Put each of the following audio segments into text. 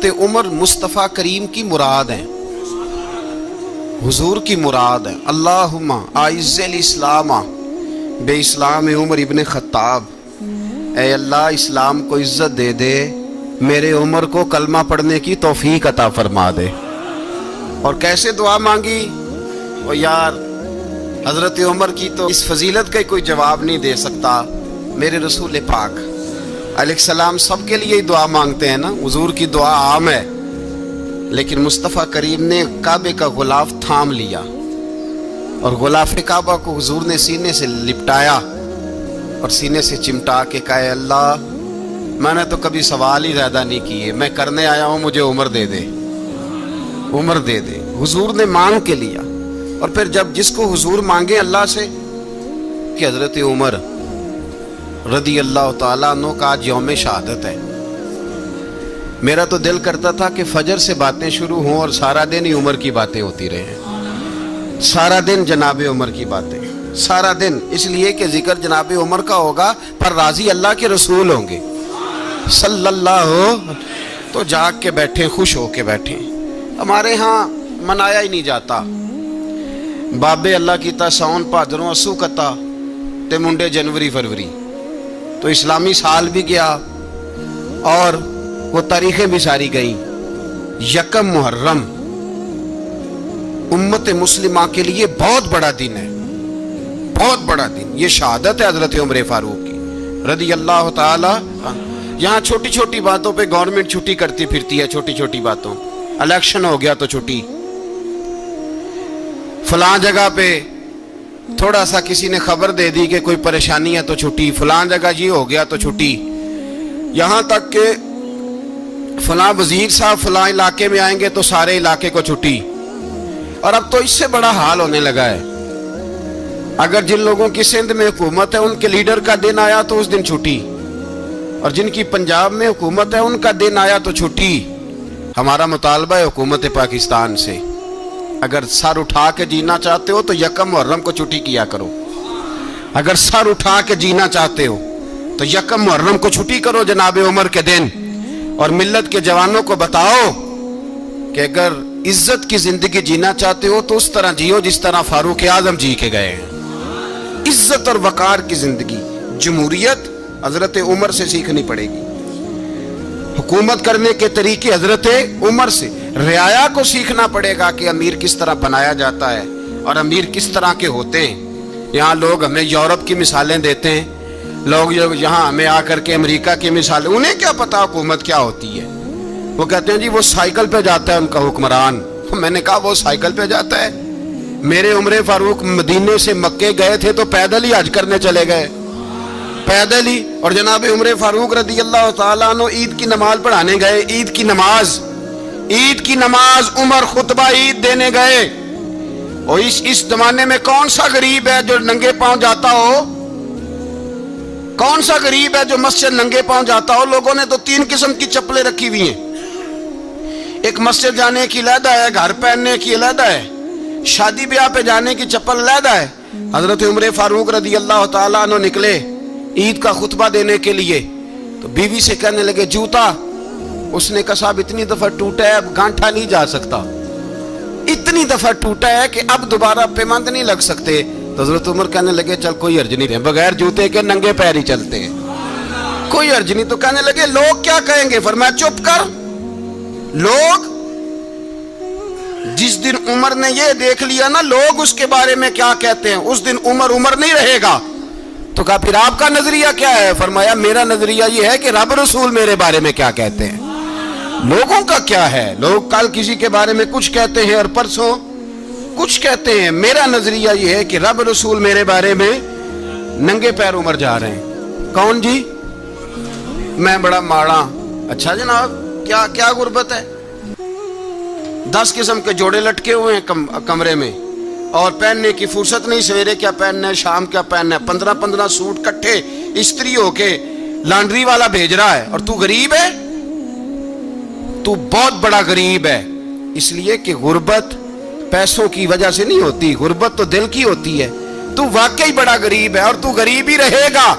حضرت عمر مصطفیٰ کریم کی مراد ہیں، حضور کی مراد ہے۔ اللہم اعز الاسلام بے اسلام عمر ابن خطاب، اے اللہ اسلام کو عزت دے دے، میرے عمر کو کلمہ پڑھنے کی توفیق عطا فرما دے۔ اور کیسے دعا مانگی؟ اور یار حضرت عمر کی تو اس فضیلت کا کوئی جواب نہیں دے سکتا۔ میرے رسول پاک علیہ السلام سب کے لیے دعا مانگتے ہیں نا، حضور کی دعا عام ہے، لیکن مصطفیٰ کریم نے کعبے کا غلاف تھام لیا اور غلاف کعبہ کو حضور نے سینے سے لپٹایا اور سینے سے چمٹا کے کہا اے اللہ میں نے تو کبھی سوال ہی زیادہ نہیں کیے، میں کرنے آیا ہوں، مجھے عمر دے دے، عمر دے دے۔ حضور نے مانگ کے لیا۔ اور پھر جب جس کو حضور مانگے اللہ سے کہ حضرت عمر رضی اللہ تعالیٰ عنہ کا آج یوم شہادت ہے، میرا تو دل کرتا تھا کہ فجر سے باتیں شروع ہوں اور سارا دن ہی عمر کی باتیں ہوتی رہیں، سارا دن جناب عمر کی باتیں، سارا دن، اس لیے کہ ذکر جناب عمر کا ہوگا پر راضی اللہ کے رسول ہوں گے صلی اللہ، تو جاگ کے بیٹھیں، خوش ہو کے بیٹھیں۔ ہمارے ہاں منایا ہی نہیں جاتا، بابے اللہ کی تا ساؤن بھادروں اسو کتا تے منڈے جنوری فروری، تو اسلامی سال بھی گیا اور وہ تاریخیں بھی ساری گئیں۔ یکم محرم امت مسلمہ کے لیے بہت بڑا دن ہے، بہت بڑا دن، یہ شہادت ہے حضرت عمر فاروق کی رضی اللہ تعالی۔ یہاں چھوٹی چھوٹی باتوں پہ گورنمنٹ چھٹی کرتی پھرتی ہے، چھوٹی چھوٹی باتوں، الیکشن ہو گیا تو چھٹی، فلاں جگہ پہ تھوڑا سا کسی نے خبر دے دی کہ کوئی پریشانی ہے تو چھٹی، فلاں جگہ یہ ہو گیا تو چھٹی، یہاں تک کہ فلاں وزیر صاحب فلاں علاقے میں آئیں گے تو سارے علاقے کو چھٹی۔ اور اب تو اس سے بڑا حال ہونے لگا ہے، اگر جن لوگوں کی سندھ میں حکومت ہے ان کے لیڈر کا دن آیا تو اس دن چھٹی، اور جن کی پنجاب میں حکومت ہے ان کا دن آیا تو چھٹی۔ ہمارا مطالبہ ہے حکومت پاکستان سے، اگر سر اٹھا کے جینا چاہتے ہو تو یکم محرم کو چھٹی کیا کرو، اگر سر اٹھا کے جینا چاہتے ہو تو یکم محرم کو چھٹی کرو جناب عمر کے دن، اور ملت کے جوانوں کو بتاؤ کہ اگر عزت کی زندگی جینا چاہتے ہو تو اس طرح جیو جس طرح فاروق اعظم جی کے گئے ہیں، عزت اور وقار کی زندگی۔ جمہوریت حضرت عمر سے سیکھنی پڑے گی، حکومت کرنے کے طریقے حضرت عمر سے، رعایا کو سیکھنا پڑے گا کہ امیر کس طرح بنایا جاتا ہے اور امیر کس طرح کے ہوتے ہیں۔ یہاں لوگ ہمیں یورپ کی مثالیں دیتے ہیں، لوگ یہاں ہمیں آ کر کے امریکہ کی مثالیں، انہیں کیا پتا حکومت کیا ہوتی ہے، وہ کہتے ہیں جی وہ سائیکل پہ جاتا ہے ان کا حکمران۔ میں نے کہا وہ سائیکل پہ جاتا ہے؟ میرے عمر فاروق مدینے سے مکے گئے تھے تو پیدل ہی حج کرنے چلے گئے، پیدل ہی، اور جناب عمر فاروق رضی اللہ تعالیٰ عنہ عید کی نماز پڑھانے گئے، عید کی نماز عمر خطبہ عید دینے گئے۔ اور اس زمانے میں کون سا غریب ہے جو ننگے پاؤں جاتا ہو؟ کون سا غریب ہے جو مسجد ننگے پاؤں جاتا ہو؟ لوگوں نے تو 3 قسم کی چپلیں رکھی ہوئی ہیں، ایک مسجد جانے کی علیحدہ ہے، گھر پہننے کی علیحدہ ہے، شادی بیاہ پہ جانے کی چپل علیحدہ ہے۔ حضرت عمر فاروق رضی اللہ تعالیٰ عنہ نکلے عید کا خطبہ دینے کے لیے تو بیوی سے کہنے لگے جوتا، اس نے کہا صاحب اتنی دفعہ ٹوٹا ہے اب گانٹھا نہیں جا سکتا، اتنی دفعہ ٹوٹا ہے کہ اب دوبارہ پیمند نہیں لگ سکتے۔ تو حضرت عمر کہنے لگے چل کوئی حرج نہیں، بغیر جوتے کے ننگے پیر ہی چلتے ہیں، کوئی حرج نہیں۔ تو کہنے لگے لوگ کیا کہیں گے؟ فرمایا چپ کر، لوگ جس دن عمر نے یہ دیکھ لیا نا لوگ اس کے بارے میں کیا کہتے ہیں، اس دن عمر نہیں رہے گا۔ تو کہا پھر آپ کا نظریہ کیا ہے؟ فرمایا میرا نظریہ یہ ہے کہ رب رسول میرے بارے میں کیا کہتے ہیں، لوگوں کا کیا ہے؟ لوگ کل کسی کے بارے میں کچھ کہتے ہیں اور پرسوں کچھ کہتے ہیں، میرا نظریہ یہ ہے کہ رب رسول میرے بارے میں ننگے پیر عمر جا رہے ہیں۔ کون جی؟ میں بڑا ماڑا۔ اچھا جناب کیا غربت ہے؟ 10 قسم کے جوڑے لٹکے ہوئے ہیں کمرے میں اور پہننے کی فرصت نہیں، سویرے کیا پہننا ہے، شام کیا پہننا ہے، 15 سوٹ کٹھے استری ہو کے لانڈری والا بھیج رہا ہے، اور تو غریب ہے، تو بہت بڑا غریب ہے۔ اس لیے کہ غربت پیسوں کی وجہ سے نہیں ہوتی، غربت تو دل کی ہوتی ہے۔ تو واقعی بڑا غریب ہے اور تو غریب ہی رہے گا۔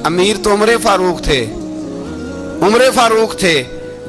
امیر تو عمر فاروق تھے،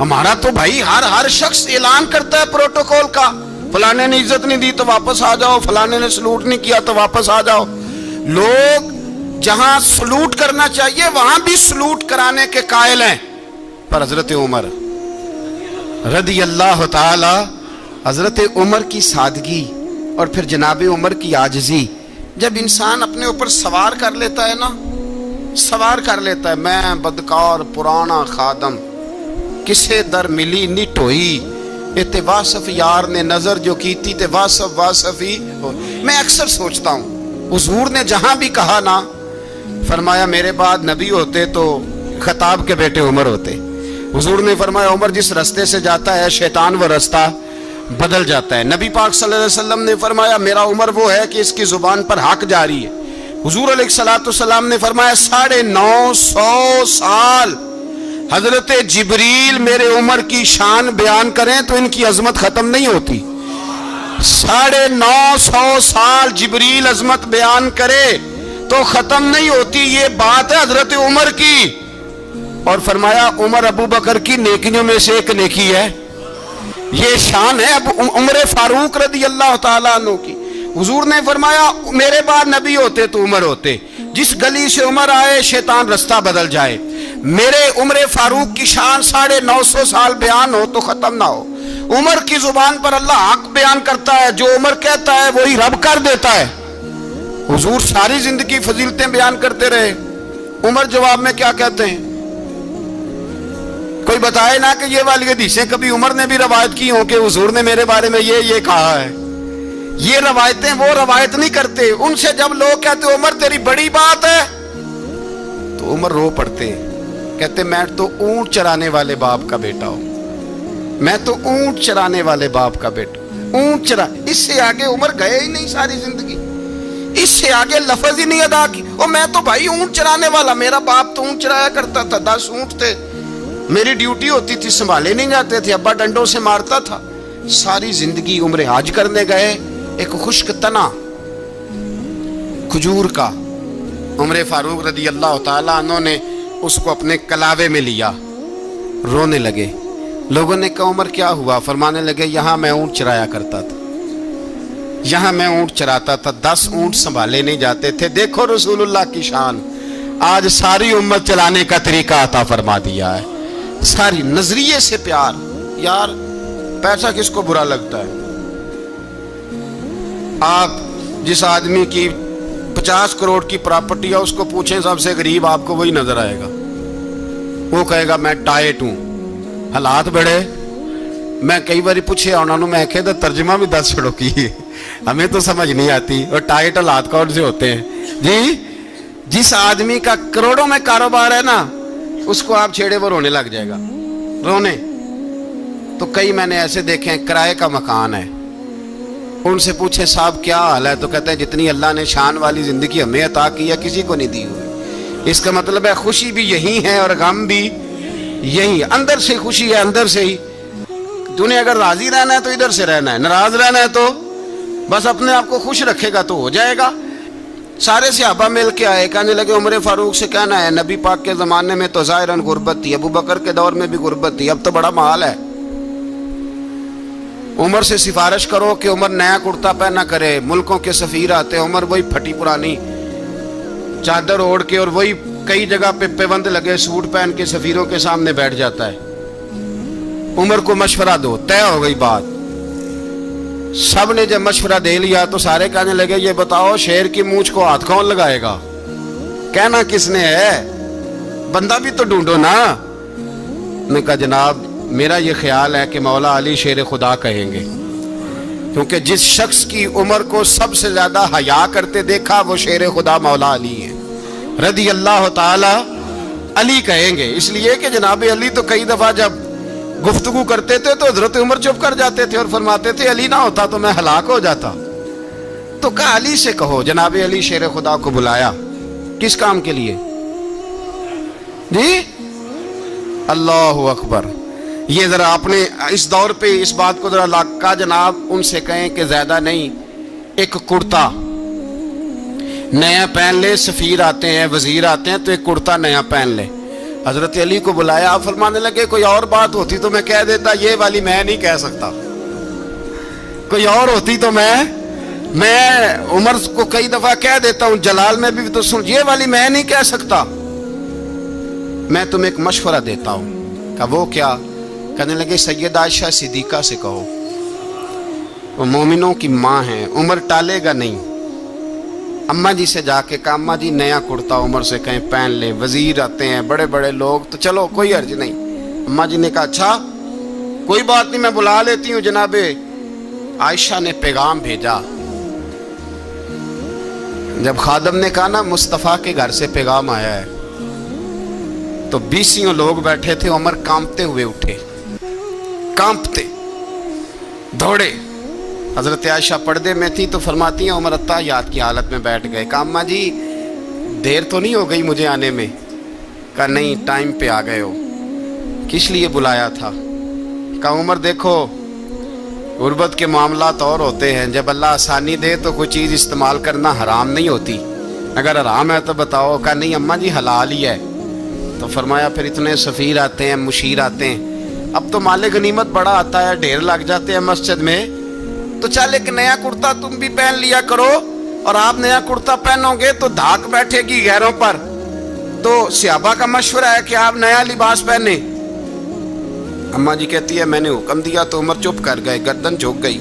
ہمارا تو بھائی ہر شخص اعلان کرتا ہے پروٹوکول کا، فلانے نے عزت نہیں دی تو واپس آ جاؤ، فلانے نے سلوٹ نہیں کیا تو واپس آ جاؤ۔ لوگ جہاں سلوٹ کرنا چاہیے وہاں بھی سلوٹ کرانے کے قائل ہیں، پر حضرت عمر رضی اللہ تعالی، حضرت عمر کی سادگی اور پھر جناب عمر کی عاجزی، جب انسان اپنے اوپر سوار کر لیتا ہے نا، سوار کر لیتا ہے، میں بدکار پرانا خادم، کسے در ملی نٹ ہوئی، اتے واصف یار نے نظر جو کی تھی تے واصف ہی ہو۔ میں اکثر سوچتا ہوں حضور نے جہاں بھی کہا نا، فرمایا میرے بعد نبی ہوتے تو خطاب کے بیٹے عمر ہوتے۔ حضور نے فرمایا عمر جس رستے سے جاتا ہے شیطان وہ رستہ بدل جاتا ہے۔ نبی پاک صلی اللہ علیہ وسلم نے فرمایا میرا عمر وہ ہے کہ اس کی زبان پر حق جاری ہے۔ حضور علیہ السلام نے فرمایا 950 سال حضرت جبریل میرے عمر کی شان بیان کریں تو ان کی عظمت ختم نہیں ہوتی۔ 950 سال جبریل عظمت بیان کرے تو ختم نہیں ہوتی۔ یہ بات ہے حضرت عمر کی، اور فرمایا عمر ابو بکر کی نیکیوں میں سے ایک نیکی ہے، یہ شان ہے اب عمر فاروق رضی اللہ تعالیٰ عنہ کی۔ حضور نے فرمایا میرے بعد نبی ہوتے تو عمر ہوتے، جس گلی سے عمر آئے شیطان رستہ بدل جائے۔ میرے عمر فاروق کی شان 950 سال بیان ہو تو ختم نہ ہو۔ عمر کی زبان پر اللہ حق بیان کرتا ہے، جو عمر کہتا ہے وہی رب کر دیتا ہے۔ حضور ساری زندگی فضیلتیں بیان کرتے رہے، عمر جواب میں کیا کہتے ہیں؟ کوئی بتائے نا کہ یہ والی حدیثیں کبھی عمر نے بھی روایت کی ہوں کہ حضور نے میرے بارے میں یہ کہا ہے۔ یہ روایتیں وہ روایت نہیں کرتے، ان سے جب لوگ کہتے عمر تیری بڑی بات ہے تو عمر رو پڑتے، کہتے میں تو اونٹ چرانے والے باپ کا بیٹا ہوں، میں تو اونٹ چرانے والے باپ کا بیٹا، اونٹ چرا۔ اس سے آگے عمر گئے ہی نہیں ساری زندگی، اس سے آگے لفظ ہی نہیں ادا کی۔ اور میں تو بھائی اونٹ چرانے والا، میرا باپ تو اونٹ چرایا کرتا تھا، 10 اونٹ تھے، میری ڈیوٹی ہوتی تھی، سنبھالے نہیں جاتے تھے، ابا ڈنڈوں سے مارتا تھا۔ ساری زندگی عمر حج کرنے گئے، ایک خشک تنا کھجور کا عمر فاروق رضی اللہ تعالیٰ عنہ نے اس کو اپنے کلاوے میں لیا، رونے لگے۔ لوگوں نے کہا عمر کیا ہوا؟ فرمانے لگے یہاں میں اونٹ چرایا کرتا تھا، یہاں میں اونٹ چراتا تھا، 10 اونٹ سنبھالے نہیں جاتے تھے۔ دیکھو رسول اللہ کی شان، آج ساری امت چلانے کا طریقہ عطا فرما دیا ہے، ساری نظریے سے پیار۔ یار پیسہ کس کو برا لگتا ہے؟ آپ جس آدمی کی 50 کروڑ کی پراپرٹی ہے اس کو پوچھیں سب سے غریب، آپ کو وہی نظر آئے گا، وہ کہے گا میں ٹائٹ ہوں۔ حالات بڑے، میں کئی باری پوچھے انہوں نے، میں کہتا ترجمہ بھی 10 چھڑوں کی ہے، ہمیں تو سمجھ نہیں آتی، اور ٹائٹ حالات کون سے ہوتے ہیں جی؟ جس آدمی کا کروڑوں میں کاروبار ہے نا، اس کو آپ چھیڑے وہ رونے لگ جائے گا، رونے۔ تو کئی میں نے ایسے دیکھے ہیں کرائے کا مکان ہے، ان سے پوچھے صاحب کیا حال ہے، تو کہتے ہیں جتنی اللہ نے شان والی زندگی ہمیں عطا کی ہے کسی کو نہیں دی ہوئی۔ اس کا مطلب ہے خوشی بھی یہی ہے اور غم بھی یہی، اندر سے خوشی ہے، اندر سے ہی۔ دنیا اگر راضی رہنا ہے تو ادھر سے رہنا ہے، ناراض رہنا ہے تو بس اپنے آپ کو خوش رکھے گا تو ہو جائے گا۔ سارے صحابہ مل کے آئے، کہنے لگے عمر فاروق سے کہنا ہے نبی پاک کے زمانے میں تو ظاہراً غربت تھی، ابو بکر کے دور میں بھی غربت تھی، اب تو بڑا محال ہے، عمر سے سفارش کرو کہ عمر نیا کرتا پہنا کرے۔ ملکوں کے سفیر آتے، عمر وہی پھٹی پرانی چادر اوڑھ کے اور وہی کئی جگہ پہ پیوند لگے سوٹ پہن کے سفیروں کے سامنے بیٹھ جاتا ہے۔ عمر کو مشورہ دو، طے ہو گئی بات۔ سب نے جب مشورہ دے لیا تو سارے کہنے لگے یہ بتاؤ شیر کی مونچھ کو ہاتھ کون لگائے گا؟ کہنا کس نے ہے؟ بندہ بھی تو ڈھونڈو نا۔ نے کہا جناب میرا یہ خیال ہے کہ مولا علی شیر خدا کہیں گے، کیونکہ جس شخص کی عمر کو سب سے زیادہ حیا کرتے دیکھا وہ شیر خدا مولا علی ہے رضی اللہ تعالی علی کہیں گے۔ اس لیے کہ جناب علی تو کئی دفعہ جب گفتگو کرتے تھے تو حضرت عمر چپ کر جاتے تھے اور فرماتے تھے علی نہ ہوتا تو میں ہلاک ہو جاتا۔ تو کہا علی سے کہو۔ جناب علی شیر خدا کو بلایا، کس کام کے لیے جی؟ اللہ اکبر۔ یہ ذرا اپنے اس دور پہ اس بات کو ذرا لاکا جناب ان سے کہیں کہ زیادہ نہیں، ایک کرتا نیا پہن لے، سفیر آتے ہیں وزیر آتے ہیں تو ایک کرتا نیا پہن لے، حضرت علی کو بلایا, آپ فرمانے لگے کوئی اور بات ہوتی تو میں کہہ دیتا, یہ والی میں نہیں کہہ سکتا. کوئی اور ہوتی تو میں عمر کو کئی دفعہ کہہ دیتا ہوں, جلال میں بھی تو سن, یہ والی میں نہیں کہہ سکتا. میں تمہیں ایک مشورہ دیتا ہوں. کہا وہ کیا؟ کہنے لگے سیدہ عائشہ صدیقہ سے کہو, وہ مومنوں کی ماں ہیں, عمر ٹالے گا نہیں. اماں جی سے جا کے کہا اماں جی نیا کرتا عمر سے کہیں پہن لیں, وزیر آتے ہیں بڑے بڑے لوگ, تو چلو کوئی حرج نہیں. اماں جی نے کہا اچھا کوئی بات نہیں, میں بلا لیتی ہوں. جناب عائشہ نے پیغام بھیجا. جب خادم نے کہا نا مصطفیٰ کے گھر سے پیغام آیا ہے, تو 20 لوگ بیٹھے تھے. عمر کانپتے ہوئے اٹھے, کانپتے دوڑے. حضرت عائشہ پردے میں تھی تو فرماتی ہیں عمر اتحیات کی حالت میں بیٹھ گئے. کہا اماں جی دیر تو نہیں ہو گئی مجھے آنے میں؟ کہا نہیں, ٹائم پہ آ گئے ہو. کس لیے بلایا تھا؟ کہا عمر دیکھو غربت کے معاملات اور ہوتے ہیں, جب اللہ آسانی دے تو کوئی چیز استعمال کرنا حرام نہیں ہوتی, اگر حرام ہے تو بتاؤ. کہا نہیں اماں جی حلال ہی ہے. تو فرمایا پھر اتنے سفیر آتے ہیں, مشیر آتے ہیں, اب تو مال غنیمت بڑا آتا ہے, ڈھیر لگ جاتے ہیں مسجد میں, تو چل ایک نیا کرتا تم بھی پہن لیا کرو, اور آپ نیا کرتا پہنو گے تو دھاک بیٹھے گی غیروں پر. تو صحابہ کا مشورہ ہے کہ آپ نیا لباس پہنے. اماں جی کہتی ہے میں نے حکم دیا تو عمر چپ کر گئے, گردن جھک گئی.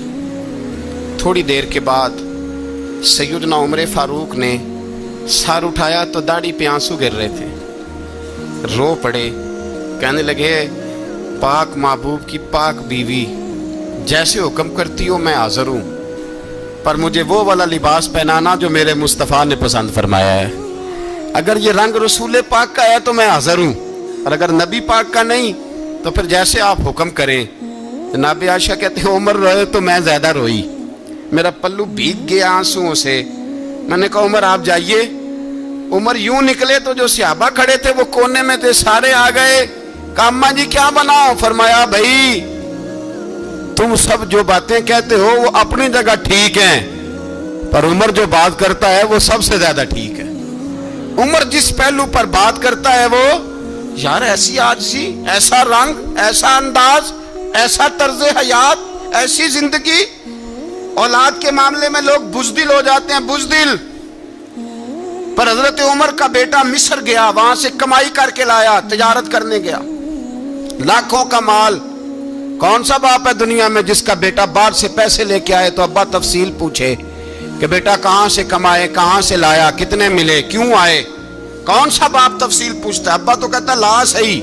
تھوڑی دیر کے بعد سیدنا عمر فاروق نے سر اٹھایا تو داڑھی پہ آنسو گر رہے تھے, رو پڑے. کہنے لگے پاک محبوب کی پاک بیوی, جیسے حکم کرتی ہو میں حاضر ہوں, پر مجھے وہ والا لباس پہنانا جو میرے مصطفیٰ نے پسند فرمایا ہے. اگر یہ رنگ رسول پاک کا ہے تو میں حاضر ہوں, اور اگر نبی پاک کا نہیں تو پھر جیسے آپ حکم کریں. جناب عائشہ کہتے ہیں عمر روئے تو میں زیادہ روئی, میرا پلو بھیگ گیا آنسوؤں سے. میں نے کہا عمر آپ جائیے. عمر یوں نکلے تو جو صحابہ کھڑے تھے وہ کونے میں تھے, سارے آ گئے. کہا اماں جی کیا بناؤ؟ فرمایا بھائی تم سب جو باتیں کہتے ہو وہ اپنی جگہ ٹھیک ہیں, پر عمر جو بات کرتا ہے وہ سب سے زیادہ ٹھیک ہے. عمر جس پہلو پر بات کرتا ہے وہ, یار ایسی عاجزی, ایسا رنگ, ایسا انداز, ایسا طرز حیات, ایسی زندگی. اولاد کے معاملے میں لوگ بزدل ہو جاتے ہیں, بزدل. پر حضرت عمر کا بیٹا مصر گیا, وہاں سے کمائی کر کے لایا, تجارت کرنے گیا, لاکھوں کا مال. کون سا باپ ہے دنیا میں جس کا بیٹا باہر سے پیسے لے کے آئے تو ابا تفصیل پوچھے کہ بیٹا کہاں سے کمائے, کہاں سے لایا, کتنے ملے, کیوں آئے؟ کون سا باپ تفصیل پوچھتا ہے؟ ابا تو کہتا ہے لا صحیح,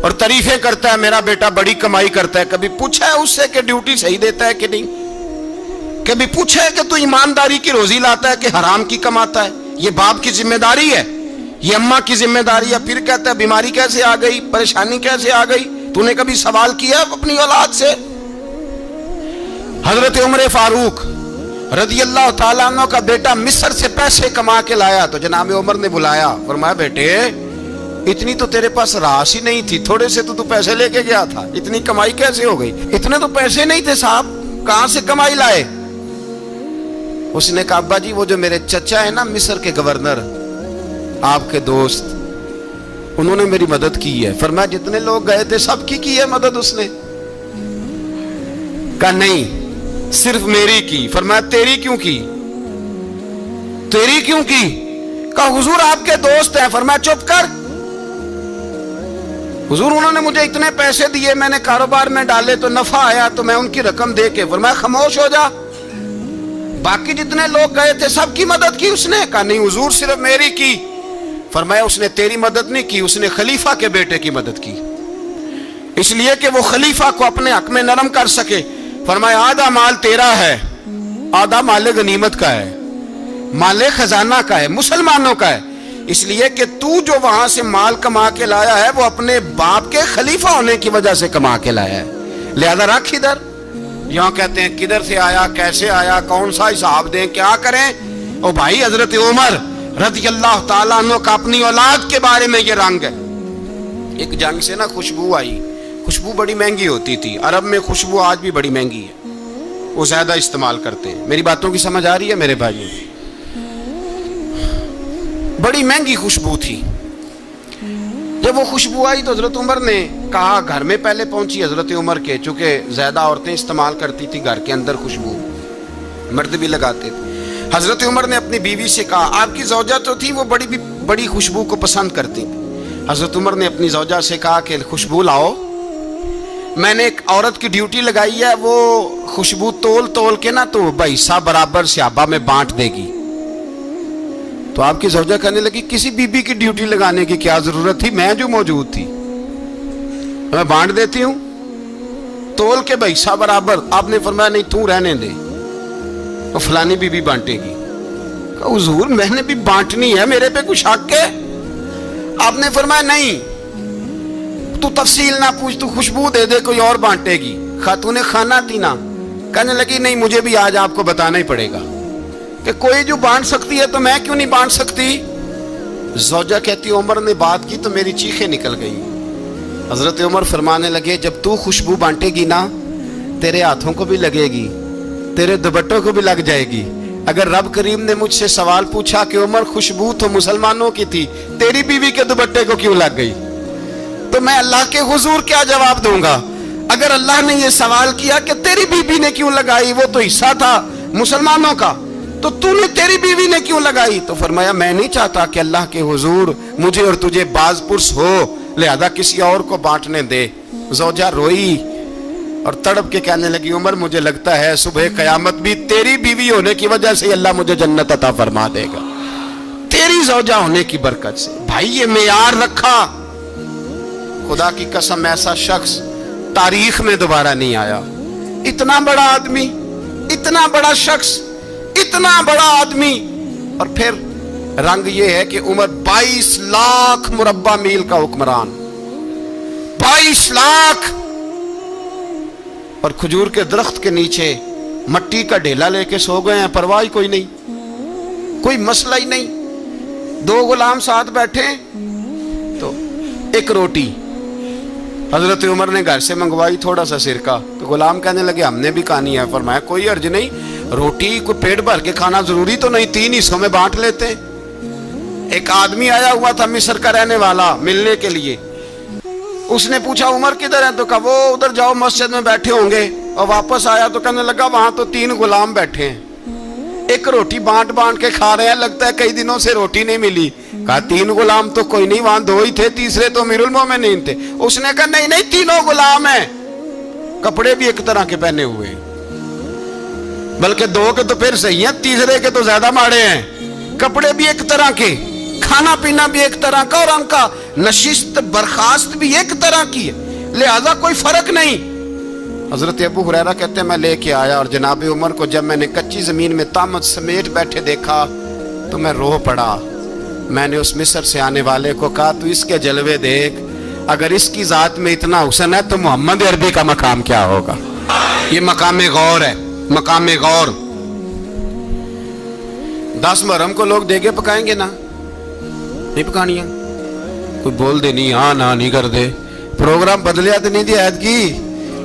اور تعریفیں کرتا ہے میرا بیٹا بڑی کمائی کرتا ہے. کبھی پوچھا ہے اس سے کہ ڈیوٹی صحیح دیتا ہے کہ نہیں؟ کبھی پوچھا ہے کہ تو ایمانداری کی روزی لاتا ہے کہ حرام کی کماتا ہے؟ یہ باپ کی ذمہ داری ہے, یہ اماں کی ذمہ داری ہے. پھر کہتا ہے بیماری کیسے آ گئی, پریشانی کیسے آ گئی؟ تو نے کبھی سوال کیا اپنی اولاد سے؟ حضرت عمر فاروق رضی اللہ تعالیٰ عنہ کا بیٹا مصر سے پیسے کما کے لایا تو جناب عمر نے بلایا, فرمایا بیٹے اتنی تو تیرے پاس راس ہی نہیں تھی, تھوڑے سے تو پیسے لے کے گیا تھا, اتنی کمائی کیسے ہو گئی؟ اتنے تو پیسے نہیں تھے صاحب, کہاں سے کمائی لائے؟ اس نے کہا ابا جی وہ جو میرے چچا ہے نا مصر کے گورنر, آپ کے دوست, انہوں نے میری مدد کی ہے. فرمایا جتنے لوگ گئے تھے سب کی ہے مدد اس نے؟ کہا نہیں صرف میری کی. فرمایا تیری کیوں کی؟ تیری کیوں کی؟ کہا حضور آپ کے دوست ہیں. فرمایا چپ کر, حضور انہوں نے مجھے اتنے پیسے دیے, میں نے کاروبار میں ڈالے تو نفع آیا تو میں ان کی رقم دے کے. فرمایا خاموش ہو جا, باقی جتنے لوگ گئے تھے سب کی مدد کی اس نے؟ کہا نہیں حضور صرف میری کی. فرمایا اس نے تیری مدد نہیں کی, اس نے خلیفہ کے بیٹے کی مدد کی, اس لیے کہ وہ خلیفہ کو اپنے حق میں نرم کر سکے. فرمایا آدھا مال تیرا ہے, آدھا مال غنیمت کا ہے, مال خزانہ کا ہے, مسلمانوں کا ہے, اس لیے کہ تو جو وہاں سے مال کما کے لایا ہے وہ اپنے باپ کے خلیفہ ہونے کی وجہ سے کما کے لایا ہے, لہذا رکھ ادھر. یہاں کہتے ہیں کدھر سے آیا, کیسے آیا, کون سا حساب دیں, کیا کریں؟ او بھائی حضرت عمر رضی اللہ تعالیٰ عنہ کا اپنی اولاد کے بارے میں یہ رنگ ہے. ایک جنگ سے نا خوشبو آئی, خوشبو بڑی مہنگی ہوتی تھی, عرب میں خوشبو آج بھی بڑی مہنگی ہے, وہ زیادہ استعمال کرتے ہیں. میری باتوں کی سمجھ آ رہی ہے میرے بھائیوں؟ بڑی مہنگی خوشبو تھی. جب وہ خوشبو آئی تو حضرت عمر نے کہا, گھر میں پہلے پہنچی حضرت عمر کے, چونکہ زیادہ عورتیں استعمال کرتی تھی گھر کے اندر خوشبو, مرد بھی لگاتے تھے. حضرت عمر نے اپنی بیوی سے کہا, آپ کی زوجہ تو تھی وہ بڑی خوشبو کو پسند کرتی تھی. حضرت عمر نے اپنی زوجہ سے کہا کہ خوشبو لاؤ, میں نے ایک عورت کی ڈیوٹی لگائی ہے, وہ خوشبو تول کے نا تو حصہ برابر صحابہ میں بانٹ دے گی. تو آپ کی زوجہ کہنے لگی, کسی بی بی کی ڈیوٹی لگانے کی کیا ضرورت تھی, میں جو موجود تھی میں بانٹ دیتی ہوں تول کے حصہ برابر. آپ نے فرمایا نہیں تو رہنے دے, اور فلانی بی بی بانٹے گی. کہا حضور میں نے بھی بانٹنی ہے, میرے پہ کچھ حق ہے؟ آپ نے فرمایا نہیں, تو تفصیل نہ پوچھ, تو خوشبو دے دے, کوئی اور بانٹے گی. خاتون خانہ تھی نا, کہنے لگی نہیں مجھے بھی آج آپ کو بتانا ہی پڑے گا کہ کوئی جو بانٹ سکتی ہے تو میں کیوں نہیں بانٹ سکتی. زوجہ کہتی عمر نے بات کی تو میری چیخیں نکل گئی. حضرت عمر فرمانے لگے, جب تو خوشبو بانٹے گی نا تیرے ہاتھوں کو بھی لگے گی, تیرے دوپٹوں کو بھی لگ جائے گی. اگر رب کریم نے مجھ سے سوال پوچھا کہ عمر خوشبو تو مسلمانوں کی تھی, تیری بیوی کے دوپٹے کو کیوں لگ گئی, تو میں اللہ کے حضور کیا جواب دوں گا؟ اگر اللہ نے یہ سوال کیا کہ تیری بیوی نے کیوں لگائی, وہ تو حصہ تھا مسلمانوں کا, تو نے تیری بیوی نے کیوں لگائی؟ تو فرمایا میں نہیں چاہتا کہ اللہ کے حضور مجھے اور تجھے باز پرس ہو, لہذا کسی اور کو بانٹنے دے. زوجہ روئی اور تڑپ کے کہنے لگی, عمر مجھے لگتا ہے صبح قیامت بھی تیری بیوی ہونے کی وجہ سے اللہ مجھے جنت عطا فرما دے گا, تیری زوجہ ہونے کی برکت سے. بھائی یہ معیار رکھا, خدا کی قسم ایسا شخص تاریخ میں دوبارہ نہیں آیا. اتنا بڑا آدمی, اتنا بڑا شخص, اتنا بڑا آدمی, اور پھر رنگ یہ ہے کہ عمر 22 لاکھ مربع میل کا حکمران, 22 لاکھ, اور کھجور کے درخت کے نیچے مٹی کا ڈھیلا لے کے سو گئے ہیں, پرواہ کوئی نہیں, کوئی مسئلہ ہی نہیں. 2 غلام ساتھ بیٹھے تو ایک روٹی حضرت عمر نے گھر سے منگوائی, تھوڑا سا سرکہ, تو غلام کہنے لگے ہم نے بھی کھانی ہے. فرمایا کوئی حرج نہیں, روٹی کو پیٹ بھر کے کھانا ضروری تو نہیں, 3 حصوں میں بانٹ لیتے. ایک آدمی آیا ہوا تھا مصر کا رہنے والا ملنے کے لیے, اس نے پوچھا عمر کدھر ہے, تو کہا وہ ادھر جاؤ مسجد میں بیٹھے ہوں گے. اور واپس آیا تو کہنے لگا وہاں تو 3 غلام بیٹھے ہیں, ایک روٹی بانٹ کے کھا رہے ہیں, لگتا ہے کئی دنوں سے روٹی نہیں ملی. کہا 3 غلام تو کوئی نہیں, وہاں 2 ہی تھے, تیسرے تو امیر المومنین تھے. اس نے کہا نہیں 3 غلام ہیں, کپڑے بھی ایک طرح کے پہنے ہوئے, بلکہ 2 کے تو پھر صحیح ہیں, تیسرے کے تو زیادہ ماڑے ہیں. کپڑے بھی ایک طرح کے, کھانا پینا بھی ایک طرح کا, اور ان کا نشست برخاست بھی ایک طرح کی ہے, لہذا کوئی فرق نہیں. حضرت ابو ہریرہ کہتے ہیں میں لے کے آیا, اور جناب عمر کو جب میں نے کچی زمین میں تامت سمیٹ بیٹھے دیکھا تو میں رو پڑا. میں نے اس مصر سے آنے والے کو کہا تو اس کے جلوے دیکھ, اگر اس کی ذات میں اتنا حسن ہے تو محمد عربی کا مقام کیا ہوگا. یہ مقام غور ہے, مقام غور. 10 محرم کو لوگ دیگے پکائیں گے نا, نہیں پکانی ہے, کوئی بول دے نہیں, ہاں نہ نہیں کر دے. پروگرام بدلیا تو نہیں دی عید کی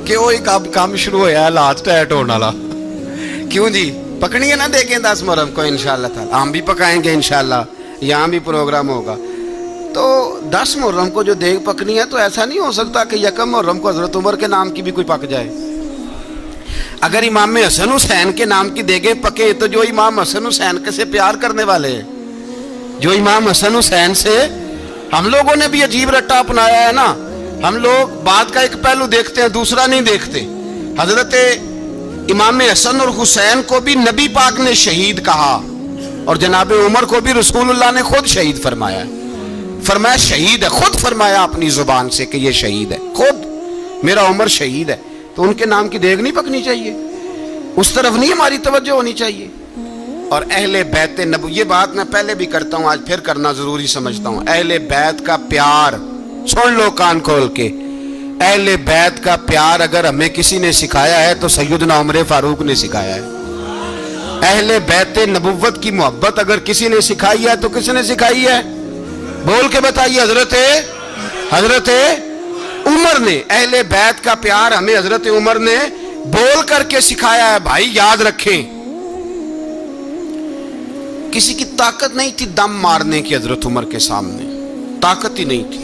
کہ وہ ایک کام شروع ہوا ہے لاسٹ ایٹ ہونے والا. کیوں جی, پکڑی ہے نا دیکھیں 10 محرم کو انشاءاللہ تعالی, ہم بھی پکائیں گے انشاءاللہ, یہاں بھی پروگرام ہوگا. تو 10 محرم کو جو دیگ پکنی ہے تو ایسا نہیں ہو سکتا کہ 1 محرم کو حضرت عمر کے نام کی بھی کوئی پک جائے. اگر امام حسن حسین کے نام کی دیگیں پکے تو جو امام حسن حسین کے سے پیار کرنے والے ہیں, جو امام حسن حسین سے, ہم لوگوں نے بھی عجیب رٹا اپنایا ہے نا, ہم لوگ بات کا ایک پہلو دیکھتے ہیں دوسرا نہیں دیکھتے. حضرت امام حسن اور حسین کو بھی نبی پاک نے شہید کہا, اور جناب عمر کو بھی رسول اللہ نے خود شہید فرمایا. فرمایا شہید ہے, خود فرمایا اپنی زبان سے کہ یہ شہید ہے, خود میرا عمر شہید ہے. تو ان کے نام کی دیگ نہیں پکنی چاہیے, اس طرف نہیں ہماری توجہ ہونی چاہیے. اور اہل بیت نبو, یہ بات میں پہلے بھی کرتا ہوں, آج پھر کرنا ضروری سمجھتا ہوں. اہل بیت کا پیار سن لو کان کھول کے, اہل بیت کا پیار اگر ہمیں کسی نے سکھایا ہے تو سیدنا عمر فاروق نے سکھایا ہے. اہل بیت نبوت کی محبت اگر کسی نے سکھائی ہے تو کس نے سکھائی ہے, بول کے بتائیے. حضرت عمر نے. اہل بیت کا پیار ہمیں حضرت عمر نے بول کر کے سکھایا ہے. بھائی یاد رکھیں, کسی کی طاقت نہیں تھی دم مارنے کی حضرت عمر کے سامنے, طاقت ہی نہیں تھی.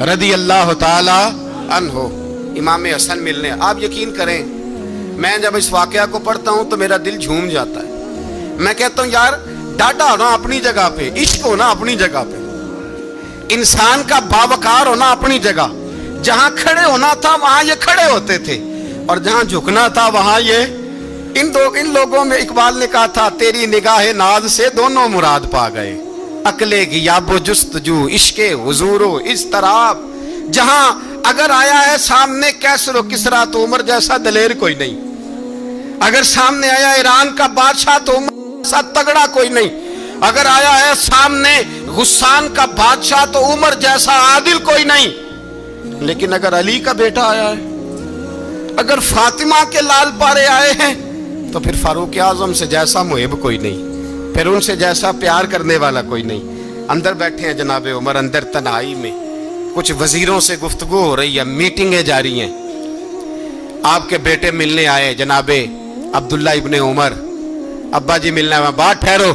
رضی اللہ تعالی عنہ امام حسن ملنے. آپ یقین کریں میں جب اس واقعہ کو پڑھتا ہوں تو میرا دل جھوم جاتا ہے. میں کہتا ہوں یار ڈاٹا ہونا اپنی جگہ پہ, عشق ہونا اپنی جگہ پہ, انسان کا باوقار ہونا اپنی جگہ. جہاں کھڑے ہونا تھا وہاں یہ کھڑے ہوتے تھے, اور جہاں جھکنا تھا وہاں یہ ان لوگوں میں اقبال نے کہا تھا تیری نگاہ ناز سے دونوں مراد پا گئے. عقل غیاب و جستجو, عشق حضور و اضطراب. جہاں اگر آیا ہے سامنے کیسر و کسرا تو عمر جیسا دلیر کوئی نہیں. اگر سامنے آیا ایران کا بادشاہ تو عمر جیسا تگڑا کوئی نہیں. اگر آیا ہے سامنے غسان کا بادشاہ تو عمر جیسا عادل کوئی نہیں. لیکن اگر علی کا بیٹا آیا ہے, اگر فاطمہ کے لال پارے آئے ہیں, تو پھر فاروق اعظم سے جیسا محب کوئی نہیں, پھر ان سے جیسا پیار کرنے والا کوئی نہیں. اندر بیٹھے ہیں جناب عمر, اندر تنہائی میں کچھ وزیروں سے گفتگو ہو رہی ہے, میٹنگیں جاری ہیں. آپ کے بیٹے ملنے آئے جناب عبداللہ ابن عمر. ابا جی ملنا ہے, بات ٹھہرو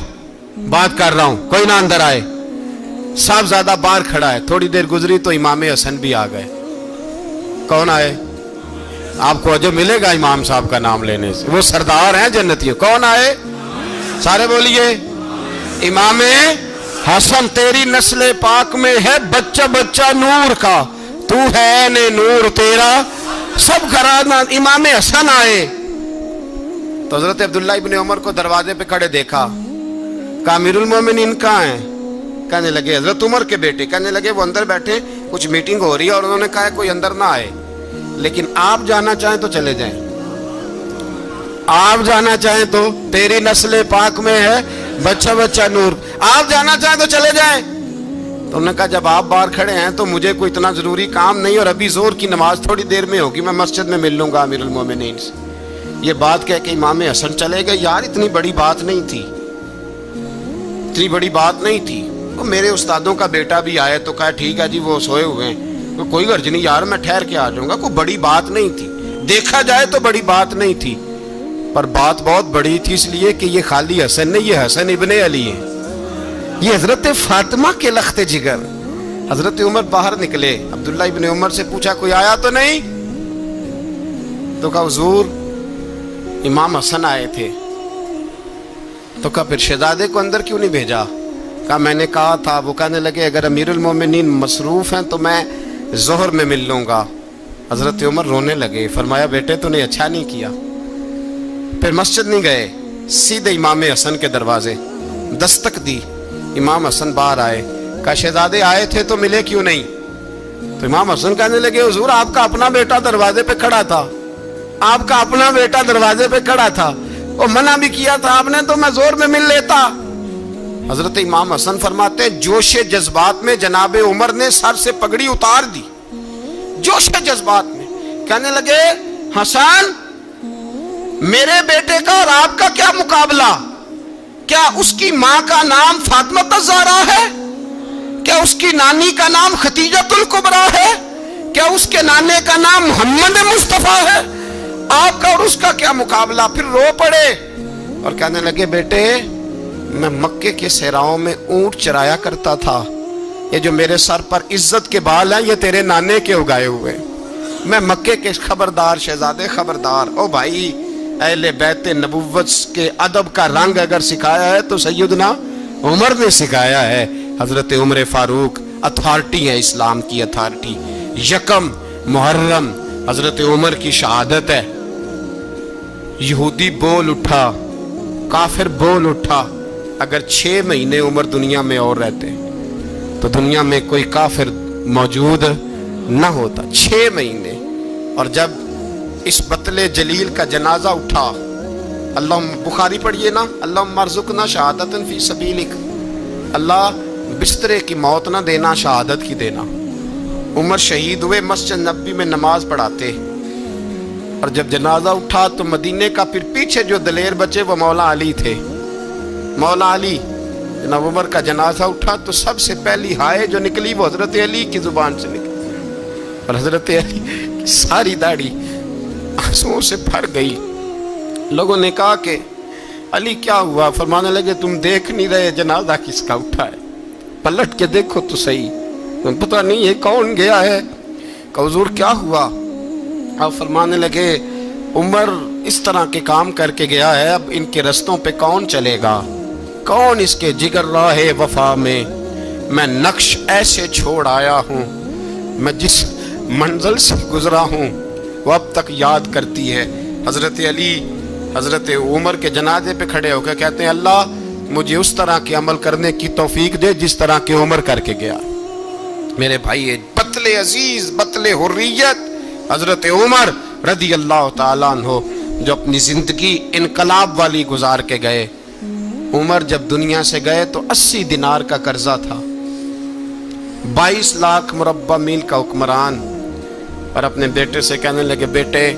بات کر رہا ہوں, کوئی نہ اندر آئے. صاحبزادہ باہر کھڑا ہے. تھوڑی دیر گزری تو امام حسن بھی آ گئے. کون آئے؟ آپ کو جو ملے گا امام صاحب کا نام لینے سے, وہ سردار ہیں جنتیوں. کون آئے؟ سارے بولیے امام حسن. تیری نسل پاک میں ہے بچہ بچہ نور کا, تو ہے نے نور تیرا سب گھرانہ. امام حسن آئے تو حضرت عبداللہ ابن عمر کو دروازے پہ کھڑے دیکھا. کہا امیر المومنین کہاں ہیں؟ کہنے لگے حضرت عمر کے بیٹے. کہنے لگے وہ اندر بیٹھے, کچھ میٹنگ ہو رہی ہے, اور انہوں نے کہا کوئی اندر نہ آئے, لیکن آپ جانا چاہیں تو چلے جائیں. آپ جانا چاہیں تو, تیری نسل پاک میں ہے بچہ بچہ نور, آپ جانا چاہیں تو چلے جائیں. تو انہوں نے کہا جب آپ باہر کھڑے ہیں تو مجھے کوئی اتنا ضروری کام نہیں, اور ابھی زور کی نماز تھوڑی دیر میں ہوگی, میں مسجد میں مل لوں گا امیر المومنین سے. یہ بات کہہ کے امام حسن چلے گئے. یار اتنی بڑی بات نہیں تھی, اتنی بڑی بات نہیں تھی. وہ میرے استادوں کا بیٹا بھی آئے تو کہا ٹھیک ہے جی وہ سوئے ہوئے ہیں, کوئی غرض نہیں یار میں ٹھہر کے آ جاؤں گا. کوئی بڑی بات نہیں تھی, دیکھا جائے تو بڑی بات نہیں تھی, پر بات بہت بڑی تھی اس لیے کہ یہ خالی حسن نہیں, یہ حسن ابن علی ہے, یہ حضرت فاطمہ کے لخت جگر. حضرت عمر باہر نکلے. عبداللہ ابن عمر سے پوچھا کوئی آیا تو نہیں؟ تو کہا حضور امام حسن آئے تھے. تو کہا پھر شہزادے کو اندر کیوں نہیں بھیجا؟ کہا میں نے کہا تھا. وہ کہنے لگے اگر امیر المومنین مصروف ہیں تو میں ظہر میں مل لوں گا. حضرت عمر رونے لگے. فرمایا بیٹے تو نے اچھا نہیں کیا. پھر مسجد نہیں گئے, سیدھے امام حسن کے دروازے دستک دی. امام حسن باہر آئے. کہا شہزادے آئے تھے تو ملے کیوں نہیں؟ تو امام حسن کہنے لگے حضور آپ کا اپنا بیٹا دروازے پہ کھڑا تھا, آپ کا اپنا بیٹا دروازے پہ کھڑا تھا, وہ منع بھی کیا تھا آپ نے تو میں زور میں مل لیتا. حضرت امام حسن فرماتے جوش جذبات میں جناب عمر نے سر سے پگڑی اتار دی, جوش جذبات میں. کہنے لگے حسن میرے بیٹے کا اور آپ کا کیا مقابلہ؟ کیا اس کی ماں کا نام فاطمہ الزہرا ہے؟ کیا اس کی نانی کا نام خدیجۃ الکبریٰ ہے؟ کیا اس کے نانے کا نام محمد مصطفیٰ ہے؟ آپ کا اور اس کا کیا مقابلہ؟ پھر رو پڑے اور کہنے لگے بیٹے میں مکے کے صحراؤں میں اونٹ چرایا کرتا تھا, یہ جو میرے سر پر عزت کے بال ہیں یہ تیرے نانے کے اگائے ہوئے. میں مکے کے خبردار شہزادے خبردار. او بھائی اہل بیت نبوت کے ادب کا رنگ اگر سکھایا ہے تو سیدنا عمر نے سکھایا ہے. حضرت عمر فاروق اتھارٹی ہے, اسلام کی اتھارٹی. یکم محرم حضرت عمر کی شہادت ہے. یہودی بول اٹھا, کافر بول اٹھا. اگر 6 مہینے عمر دنیا میں اور رہتے تو دنیا میں کوئی کافر موجود نہ ہوتا. 6 مہینے. اور جب اس بطل جلیل کا جنازہ اٹھا, اللہ بخاری پڑھیے نا, اللہم ارزقنا شہادت فی سبیلک, اللہ بسترے کی موت نہ دینا شہادت کی دینا. عمر شہید ہوئے, مسجد نبی میں نماز پڑھاتے, اور جب جنازہ اٹھا تو مدینے کا پھر پیچھے جو دلیر بچے وہ مولا علی تھے. مولا علی جناب عمر کا جنازہ اٹھا تو سب سے پہلی ہائے جو نکلی وہ حضرت علی کی زبان سے نکلی, اور حضرت علی کی ساری داڑھی آنسوؤں سے بھر گئی. لوگوں نے کہا کہ علی کیا ہوا؟ فرمانے لگے تم دیکھ نہیں رہے جنازہ کس کا اٹھا ہے؟ پلٹ کے دیکھو تو صحیح, پتہ نہیں یہ کون گیا ہے. کہ حضور کیا ہوا؟ آپ فرمانے لگے عمر اس طرح کے کام کر کے گیا ہے، اب ان کے رستوں پہ کون چلے گا؟ کون اس کے جگر راہ وفا میں نقش ایسے چھوڑ آیا ہوں، میں جس منزل سے گزرا ہوں وہ اب تک یاد کرتی ہے. حضرت علی حضرت عمر کے جنازے پہ کھڑے ہو کے کہتے ہیں اللہ مجھے اس طرح کے عمل کرنے کی توفیق دے جس طرح کے عمر کر کے گیا. میرے بھائی بطل عزیز بطل حریت حضرت عمر رضی اللہ تعالیٰ عنہ جو اپنی زندگی انقلاب والی گزار کے گئے. عمر جب دنیا سے گئے تو 80 دینار کا قرضہ تھا، 22 لاکھ مربع میل کا حکمران. اور اپنے بیٹے سے کہنے لگے بیٹے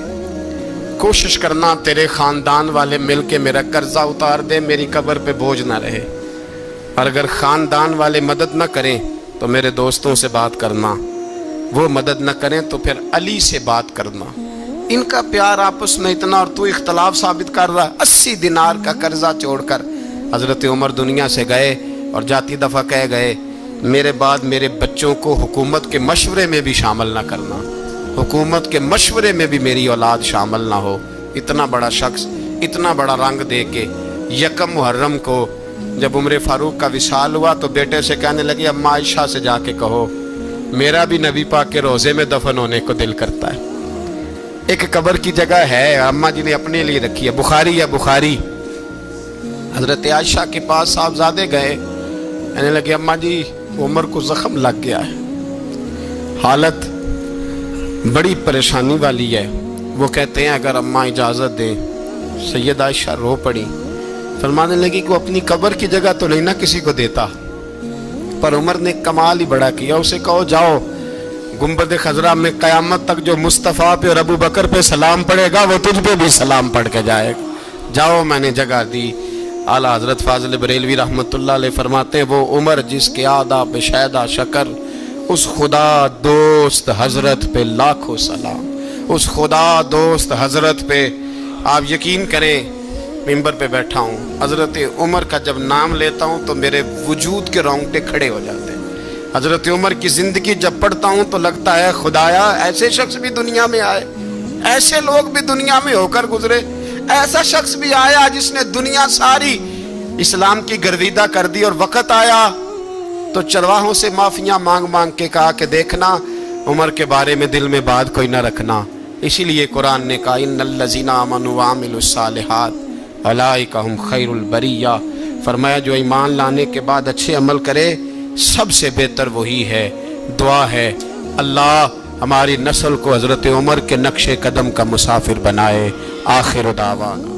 کوشش کرنا تیرے خاندان والے مل کے میرا قرضہ اتار دے، میری قبر پہ بوجھ نہ رہے. اور اگر خاندان والے مدد نہ کریں تو میرے دوستوں سے بات کرنا، وہ مدد نہ کریں تو پھر علی سے بات کرنا. ان کا پیار آپس میں اتنا اور تو اختلاف ثابت کر رہا. 80 دینار کا قرضہ چھوڑ کر حضرت عمر دنیا سے گئے اور جاتی دفعہ کہہ گئے میرے بعد میرے بچوں کو حکومت کے مشورے میں بھی شامل نہ کرنا، حکومت کے مشورے میں بھی میری اولاد شامل نہ ہو. اتنا بڑا شخص اتنا بڑا رنگ دے کے یکم محرم کو جب عمر فاروق کا وصال ہوا تو بیٹے سے کہنے لگے اماں عائشہ سے جا کے کہو میرا بھی نبی پاک کے روضے میں دفن ہونے کو دل کرتا ہے. ایک قبر کی جگہ ہے اماں جی نے اپنے لیے رکھی ہے، بخاری یا بخاری. حضرت عائشہ کے پاس صاحبزادے گئے، کہنے لگے اماں جی عمر کو زخم لگ گیا ہے، حالت بڑی پریشانی والی ہے. وہ کہتے ہیں اگر اماں اجازت دیں. سید عائشہ رو پڑی، فرمانے لگی کہ وہ اپنی قبر کی جگہ تو نہیں نہ کسی کو دیتا. پر عمر نے کمال ہی بڑا کیا، اسے کہو جاؤ گنبد خضرا میں قیامت تک جو مصطفیٰ پہ اور ابو بکر پہ سلام پڑے گا وہ تجھ پہ بھی سلام پڑھ کے جائے گا، جاؤ میں نے جگہ دی. اعلیٰ حضرت فاضل بریلوی رحمۃ اللہ علیہ فرماتے ہیں وہ عمر جس کے آداب شیدہ شکر، اس خدا دوست حضرت پہ لاکھوں سلام، اس خدا دوست حضرت پہ. آپ یقین کریں ممبر پہ بیٹھا ہوں حضرت عمر کا جب نام لیتا ہوں تو میرے وجود کے رونگٹے کھڑے ہو جاتے ہیں. حضرت عمر کی زندگی جب پڑھتا ہوں تو لگتا ہے خدایا ایسے شخص بھی دنیا میں آئے، ایسے لوگ بھی دنیا میں ہو کر گزرے، ایسا شخص بھی آیا جس نے دنیا ساری اسلام کی گرویدہ کر دی. اور وقت آیا تو چرواہوں سے معافیاں مانگ مانگ کے کہا کہ دیکھنا عمر کے بارے میں دل میں بات کوئی نہ رکھنا. اسی لیے قرآن نے کہا ان الذین آمنوا وعملوا الصالحات اولئک ھم خیر البریہ. فرمایا جو ایمان لانے کے بعد اچھے عمل کرے سب سے بہتر وہی ہے. دعا ہے اللہ ہماری نسل کو حضرت عمر کے نقش قدم کا مسافر بنائے. آخر دعوانا